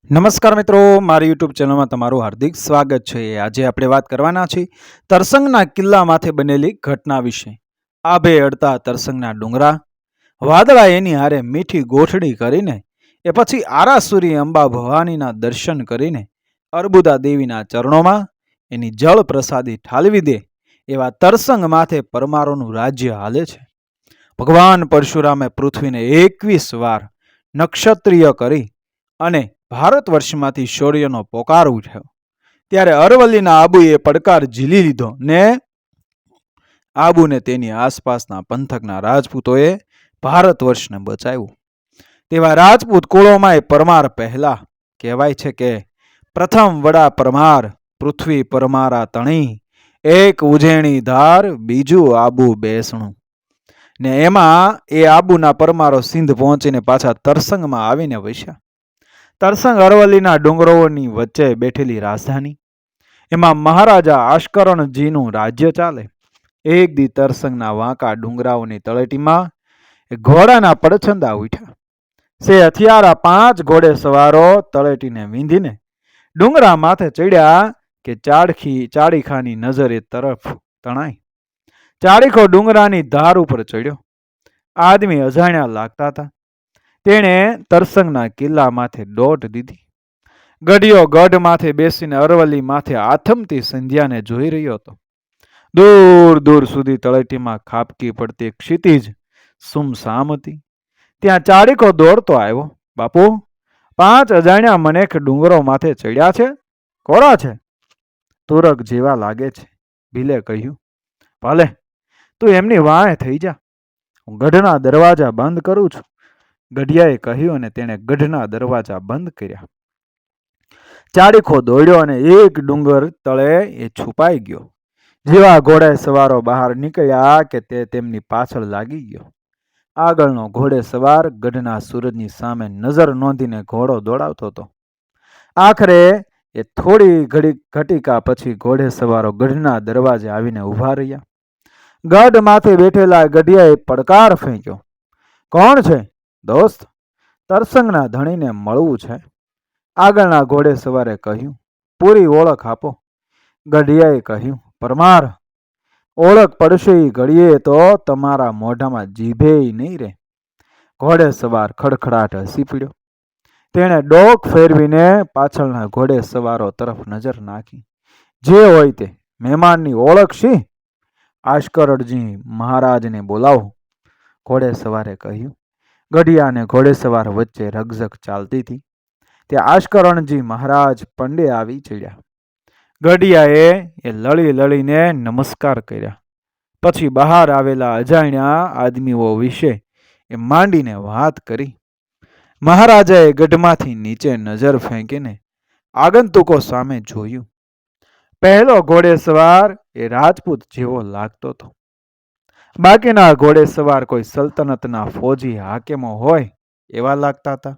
નમસ્કાર મિત્રો, મારી યુટ્યુબ ચેનલમાં તમારું હાર્દિક સ્વાગત છે। આજે આપણે વાત કરવાના છીએ તરસંગના કિલ્લામાંથી બનેલી ઘટના વિશે। આભે અડતા તરસંગના ડુંગરા, વાદળા એની હારે મીઠી ગોઠડી કરીને એ પછી આરાસુરી અંબા ભવાનીના દર્શન કરીને અર્બુદા દેવીના ચરણોમાં એની જળ પ્રસાદી ઠાલવી દે એવા તરસંગ માથે પરમારોનું રાજ્ય હાલે છે। ભગવાન પરશુરામે પૃથ્વીને 21 વાર નક્ષત્રિય કરી અને ભારત વર્ષમાંથી શૌર્યનો પોકાર ઉઠ્યો ત્યારે અરવલ્લીના આબુએ પડકાર ઝીલી લીધો ને આબુને તેની આસપાસના પંથકના રાજપૂતોએ ભારત વર્ષને બચાવ્યું। તેવા રાજપૂત કુળોમાં પરમાર પહેલા કહેવાય છે કે પ્રથમ વડા પરમાર પૃથ્વી પરમારા તણી, એક ઉજેણી ધાર બીજું આબુ બેસણું। ને એમાં એ આબુના પરમારો સિંધ પહોંચીને પાછા તરસંગમાં આવીને વસ્યા। તરસંગ અરવલ્લીના ડુંગરોની વચ્ચે બેઠેલી રાજધાની, એમાં મહારાજા આશ્કરણજીનું રાજ્ય ચાલે। એક દી તરસંગના વાંકા ડુંગરાઓની તળેટીમાં ઘોડાના પડછંદા ઉઠ્યા। સે હથિયારા 5 ઘોડે સવારો તળેટીને વીંધીને ડુંગરા માથે ચડ્યા કે ચાડીખાની નજર એ તરફ તણાઈ। ચાડીખો ડુંગરાની ધાર ઉપર ચડ્યો। આદમી અજાણ્યા લાગતા હતા। તેણે તરસંગના કિલ્લા માથે દોટ દીધી। ગઢિયો ગઢ માથે બેસીને અરવલ્લી માથે આથમતી સંધ્યાને જોઈ રહ્યો હતો। દૂર દૂર સુધી તળેટીમાં ખાબકી પડતી ક્ષિતિજ સુમસામ હતી। ત્યાં ચાડીકો દોડતો આવ્યો। બાપુ, 5 અજાણ્યા મનેખ ડુંગરો માથે ચડ્યા છે, કોરા છે? તુરક જેવા લાગે છે, ભીલે કહ્યું। ભલે, તું એમની વાંહે થઈ જા, હું ગઢના દરવાજા બંધ કરું છું, ગઢિયાએ કહ્યું અને તેણે ગઢના દરવાજા બંધ કર્યા। ચાડીખો દોડ્યો અને એક ડુંગર તળે એ છુપાઈ ગયો। જેવા ઘોડે સવારો બહાર નીકળ્યા કે તે તેમની પાછળ લાગી ગયો। આગળનો ઘોડે સવાર ગઢના સૂરજની સામે નજર નોંધીને ઘોડો દોડાવતો હતો। આખરે એ થોડી ઘટીકા પછી ઘોડે સવારો ગઢના દરવાજે આવીને ઊભા રહ્યા। ગઢ માથે બેઠેલા ગઢિયાએ પડકાર ફેંક્યો। કોણ છે દોસ્ત? તરસંગના ધણીને મળવું છે, આગળના ઘોડે સવારે કહ્યું। પૂરી ઓળખ આપો, ગઢિયાએ કહ્યું। પરમાર, ઓળખ પડશે ઈ ઘડીએ તો તમારા મોઢામાં જીભે નહીં રહે। ઘોડે સવાર ખડખડાટ હસી પડ્યો। તેણે ડોક ફેરવીને પાછળના ઘોડે સવારો તરફ નજર નાખી। જે હોય તે, મહેમાનની ઓળખ શી? આશ્કરણજી મહારાજને બોલાવો, ઘોડે સવારે કહ્યું। ગઢિયા અને ઘોડેસવાર વચ્ચે રકઝક ચાલતી હતી। તે આશ્કરણજી મહારાજ પંડે આવી ચડ્યા। ગઢિયાએ લળી લળીને નમસ્કાર કર્યા, પછી બહાર આવેલા અજાણ્યા આદમીઓ વિશે એ માંડીને વાત કરી। મહારાજાએ ગઢમાંથી નીચે નજર ફેંકીને આગંતુકો સામે જોયું। પહેલો ઘોડેસવાર એ રાજપૂત જેવો લાગતો હતો, બાકીના ઘોડેસવાર કોઈ સલ્તનતના ફૌજી હાકેમો હોય એવા લાગતા હતા।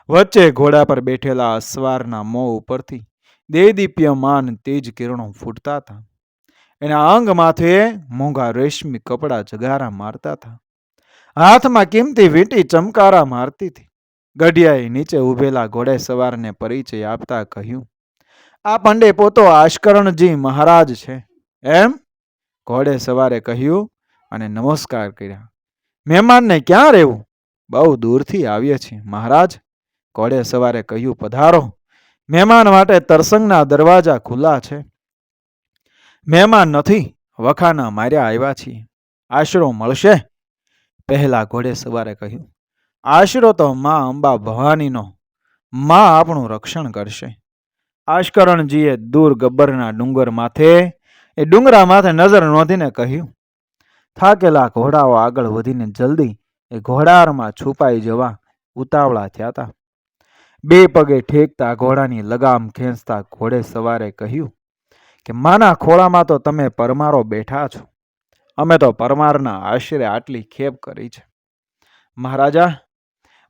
વચ્ચે ઘોડા પર બેઠેલા અસવારના મોં ઉપરથી દેદીપ્યમાન તેજ કિરણો ફૂટતા હતા। એના અંગ માથે મોંઘા રેશમી કપડા જગારા મારતા હતા। હાથમાં કિંમતી વીંટી ચમકારા મારતી હતી। ગઢિયાએ નીચે ઉભેલા ઘોડે સવારને પરિચય આપતા કહ્યું, આ પંડે પોતો આશ્કરણજી મહારાજ છે એમ? ઘોડે સવારે કહ્યું અને નમસ્કાર કર્યા। મહેમાનને ક્યાં રહેવું? બહુ દૂરથી આવીએ છીએ મહારાજ, ઘોડે સવારે કહ્યું। પધારો, મહેમાન માટે તરસંગના દરવાજા ખુલ્લા છે। મહેમાન નથી, વખાના માર્યા આવ્યા છીએ, આશરો મળશે? પહેલા ઘોડે સવારે કહ્યું। આશરો તો માં અંબા ભવાનીનો, માં આપણું રક્ષણ કરશે। આશ્કરણજીએ દૂર ગબ્બરના ડુંગર માથે એ ડુંગરા માથે નજર નોંધીને કહ્યું। થાકેલા ઘોડાઓ આગળ વધીને જલ્દી એ ઘોડારમાં છુપાઈ જવા ઉતાવળા થયા હતા। બે પગે ઠેકતા ઘોડાની લગામ ખેંચતા ઘોડે સવારે કહ્યું કે માના ખોળામાં તો તમે પરમારો બેઠા છો, અમે તો પરમારના આશરે આટલી ખેપ કરી છે। મહારાજા,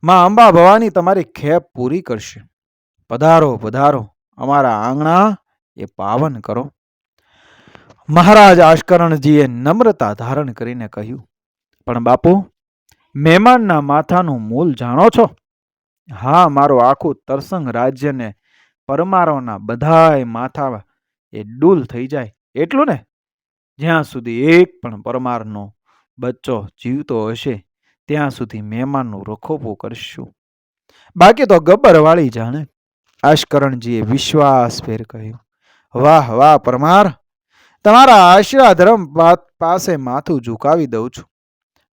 માં અંબા ભવાની તમારી ખેપ પૂરી કરશે। પધારો પધારો, અમારા આંગણા એ પાવન કરો। મહારાજ આશ્કરણજીએ નમ્રતા ધારણ કરીને કહ્યું, પણ બાપુ, મહેમાનના માથાનું મૂલ જાણો છો? હા, મારું આખું તરસંગ રાજ્યને પરમારોના બધાય માથા એ ડૂલ થઈ જાય એટલું ને. જ્યાં સુધી એક પણ પરમારનો બચ્ચો જીવતો હશે ત્યાં સુધી મહેમાનનું રખોપું કરશું. બાકી તો ગબ્બર વાળી જાણે. આશકરણજીએ વિશ્વાસભેર કહ્યું, વાહ વાહ પરમાર, તમારા આશરા ધર્મ પાસે માથું ઝુકાવી દઉં છું.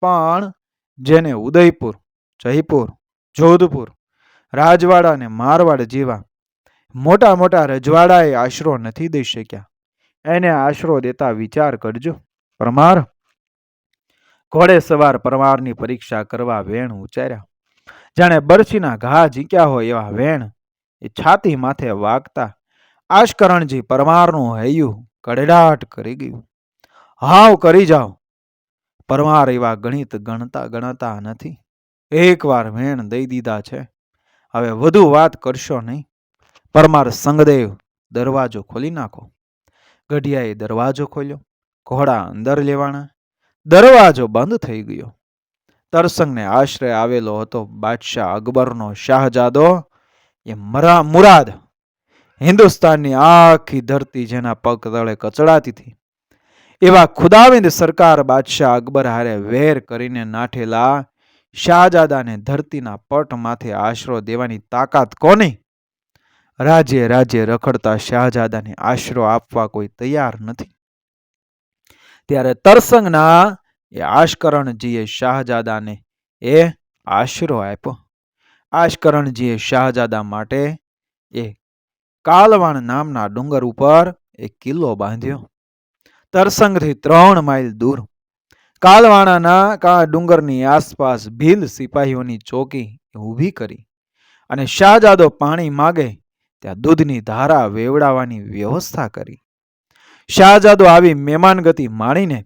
પણ જેને ઉદયપુર, જયપુર, જોધપુર, રાજવાડા અને મારવાડ જેવા મોટા મોટા રજવાડાએ આશરો નથી દઈ શક્યા, એને આશરો દેતા વિચાર કરજો. પરમાર ઘોડે સવાર પરમારની પરીક્ષા કરવા વેણ ઉચ્ચાર્યા. જાણે બરછીના ઘા ઝીક્યા હોય એવા વેણ એ છાતી માથે વાગતા આશકરણજી પરમારનું હૈયું કડડાટ કરી ગયું. હાવ કરી જાઓ. પરમાર એવા ગણિત ગણતા નથી. એકવાર વેણ દઈ દીધા છે, હવે વધુ વાત કરશો નહીં. પરમાર સંગદેવ દરવાજો ખોલી નાખો. ગઢિયાએ દરવાજો ખોલ્યો. ઘોડા અંદર લેવાના. દરવાજો બંધ થઈ ગયો. તરસંગને આશ્રય આવેલો હતો બાદશાહ અકબરનો શાહજાદો એ મુરાદ. હિન્દુસ્તાનની આખી ધરતી જેના પગ તળે કચડાતી હતી એવા ખુદાવિંદ સરકાર બાદશાહ અકબર હારે વેર કરીને નાઠેલા શાહજાદાને ધરતીના પટ માથે આશરો દેવાની તાકાત કોની? રાજ્ય રાજ્ય રખડતા શાહજાદાને આશરો આપવા કોઈ તૈયાર નથી. ત્યારે તરસંગના એ આશકરણજીએ શાહજાદાને એ આશરો આપ્યો. આશકરણજીએ શાહજાદા માટે એ કાલવાણ નામના ડુંગર ઉપર એક કિલ્લો બાંધ્યો. તરસંગથી 3 માઇલ દૂર કાલવાણાના ડુંગરની આસપાસ ભીલ સિપાહીઓની ચોકી ઊભી કરી અને શાહજાદો પાણી માગે ત્યાં દૂધની ધારા વેવડાવવાની વ્યવસ્થા કરી. શાહજાદો આવી મહેમાનગતિ માણીને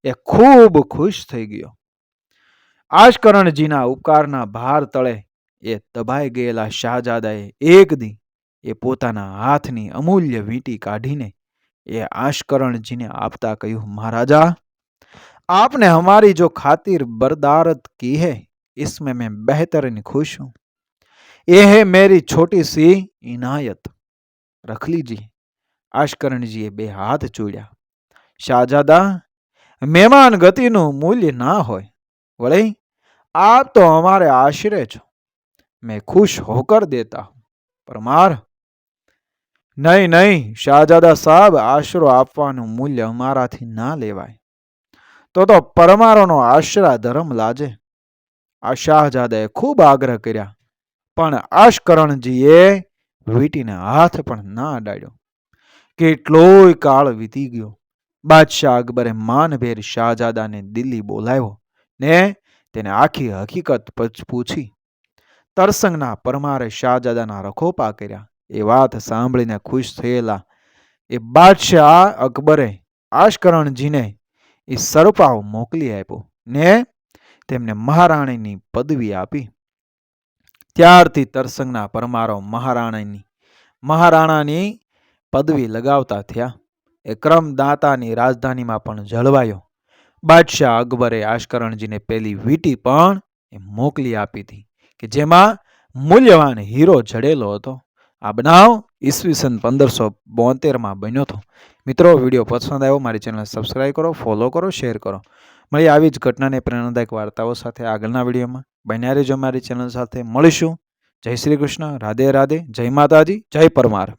એ ખૂબ ખુશ થઈ ગયો. આશકરણજીના ઉપકારના ભાર તળે એ દબાઈ ગયેલા શાહજાદાએ એક દી એ પોતાના હાથની અમૂલ્ય વીંટી કાઢીને એ आशकरणजी ने आपता कहूँ, महाराजा आपने हमारी जो खातिर बरदारत की है इसमें मैं बेहतरीन खुश हूं. ये है मेरी छोटी सी इनायत, रख लीजिए. आशकरणजीए 2 हाथ जोड़्या. शाहजादा मेहमान गतिनु मूल्य ना होय, वळे आप तो हमारे आश्रय छो, मैं खुश होकर देता हूं. परमार नहीं नहीं शाहजादा साहब, आशरो आपवानुं मूल्य अमाराथी ना लेवाय. तो परमारोनो आश्रा धर्म लाजे. आ शाहजादाए खूब आग्रह कर्या पण आशकरणजीए वीटीने हाथ पण ना अडाड्यो. केटलोय काळ वीती गयो. बादशाह अकबरे मानभेर शाहजादाने दिल्ली बोलाव्यो ने तेने आखी हकीकत पूछी. तरसंगना परमारे शाहजादाना रखोपा कर्या. ए वात सांभळीने खुश थयेला ए बादशाह अकबरे आशकरणजीने ए सरपाव मोकली आप्यो ने तेमने महाराणीनी पदवी आपी. त्यारथी तरसंगना परमारो महाराणानी पदवी लगावता थया. ए क्रम दातानी राजधानीमां पण जळवायो. बादशाह अकबरे आशकरणजीने पेली वीटी पण मोकली आपी थी के जेमां मूल्यवान हीरो जड़ेलो हतो. आ बनाव ईस्वीसन 1572 में बन्यो थो. मित्रों, वीडियो पसंद आव्यो मारी चेनल सब्सक्राइब करो, फॉलो करो, शेर करो. मळीए आवी ज घटनाने प्रेरणादायक वार्ताओ साथे आगळना विडियोमां. बन्या रहेजो मारी चेनल साथे. मळीशुं. जय श्री कृष्ण. राधे राधे. जय माताजी. जय परमार.